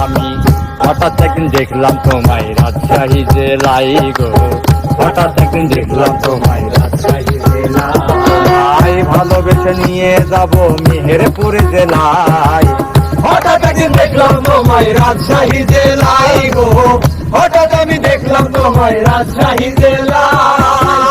আমি হঠাৎ একদিন দেখলাম তোমায় রাজশাহী জেলায় গো, হঠাৎ একদিন দেখলাম তোমায় রাজশাহী জেলায়, ভালোবেসে নিয়ে যাব মেহেরপুর জেলায়। হঠাৎ একদিন দেখলাম তোমায় রাজশাহী জেলায় গো, হঠাৎ আমি দেখলাম তোমায় রাজশাহী জেলায়।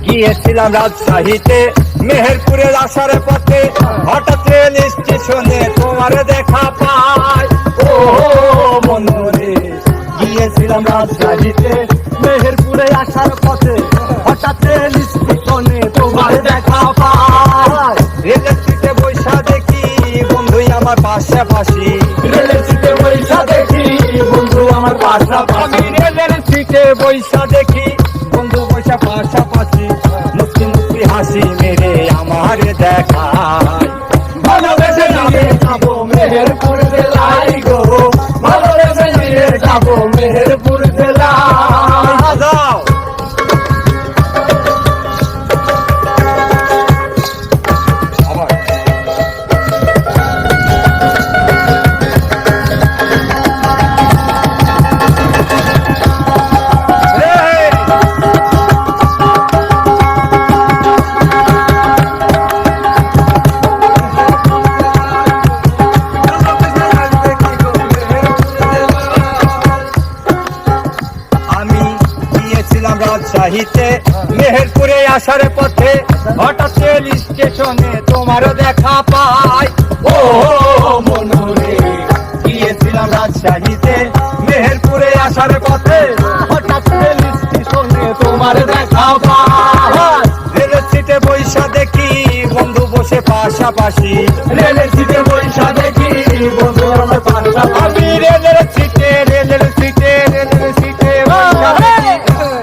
গিয়েছিলাম রাজশাহীতে মেহেরপুরের আসার পথে, হঠাৎ রেল স্টেশনে তোমার দেখা পাই। ও মনরে, গিয়েছিলাম রাজশাহীতে মেহেরপুরে আসার পথে, হঠাৎ রেল স্টেশনে তোমার দেখা পাই। রেলের সিটে বৈশা দেখি বন্ধু আমার পাশাপাশি, রেলের সিটে বৈশা দেখি বন্ধু আমার পাশাপাশি, রেলের সিটে বৈশা দেখি বন্ধু বৈশা পাশাপাশি, মুক্তি মুক্তি হাসি মেরে আমার দেখায়। ভালোবেসে নিয়ে যাবো মেহেরপুর জেলায় গো, ভালোবেসে নিয়ে যাবো মেহেরপুর জেলায়। যাও রাজশাহীতে মেহেরপুরে আসার পথে, হঠাৎ রেল স্টেশনে তোমার দেখা পাই। ও মনরে, গিয়েছিলাম রাজশাহীতে মেহেরপুরে আসার পথে, হঠাৎ রেল স্টেশনে তোমার দেখা পাই। রেলের সিটে বৈশা দেখি বন্ধু বসে পাশাপাশি, রেলের সিটে বৈশা দেখি বন্ধু আমার পাশাপাশি, আমি রেলের সিটে রেলের সিটে রেলের সিটে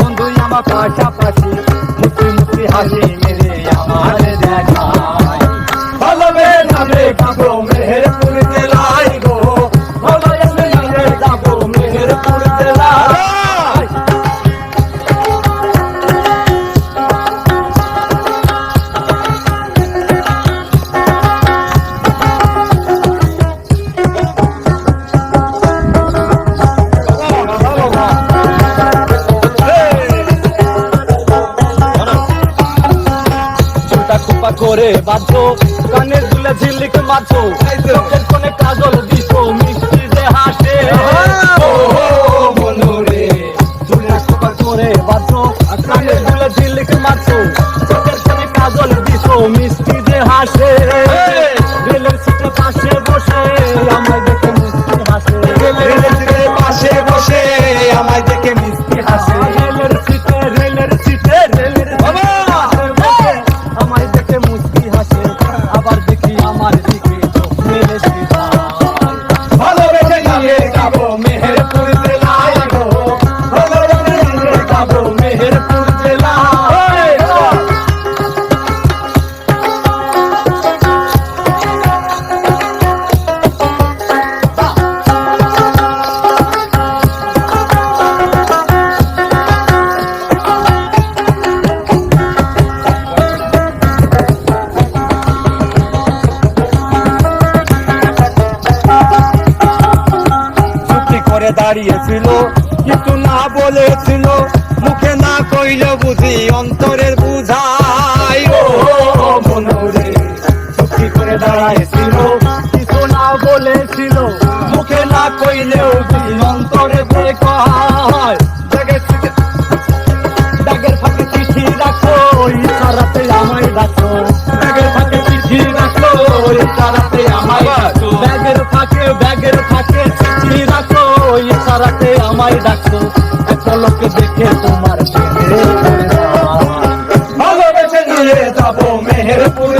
বন্ধু আমার পাশাপাশি, মুক্তি মুক্তি হাসি মেরে আমার দেখায়। ভালোবেসে যাবো মেহেরপুর জেলায় গো, ভালোবেসে নিয়ে যাবো মেহেরপুর জেলায়। করে বাঁধো কানের দুলে ঝিলিক মাঝো, চোখের কোণে কাজল দিছো মিষ্টি যে হাসে। ও মনরে, দুলে খোপা করে বাঁধো কানের দুলে ঝিলিক মাঝো, চোখের কোণে কাজল দিছো মিষ্টি যে হাসে। রেলের সিটের পাশে বসে আমায় দেখে মিষ্টি হাসে, রেলের সিটের পাশে বসে আমায় দেখে মিষ্টি হাসে, রেলের সিটে রেলের সিটে রেলের আমায় দেখে মুস্কি হাসে, আবার দেখি আমার দিকে মেলে সিধা। ভালোবেসে নিয়ে যাবো মেহেরপুর জেলায় গো, ভালোবেসে নিয়ে যাবো মেহেরপুর জেলায়। দাঁড়িয়েছিল কিন্তু না বলেছিল, মুখে না কইলে বুঝি অন্তরের বুঝাই। ও মনরে, চুক্তি করে দাঁড়িয়েছিল কিছু না বলেছিল, মুখে না কইলেও বুঝি অন্তরে দেখায়। ব্যাগের ফাঁকে চিঠি রাখো ইশারাতে আমায় ডাকো, ব্যাগের ফাঁকে চিঠি রাখো ইশারাতে আমায় ডাকো, ব্যাগের ফাঁকে চিঠি রাখো ইশারাতে আমায় ডাকো। একটা লোককে দেখে তোমার ভালোবেসে নিয়ে যাবো মেহেরপুর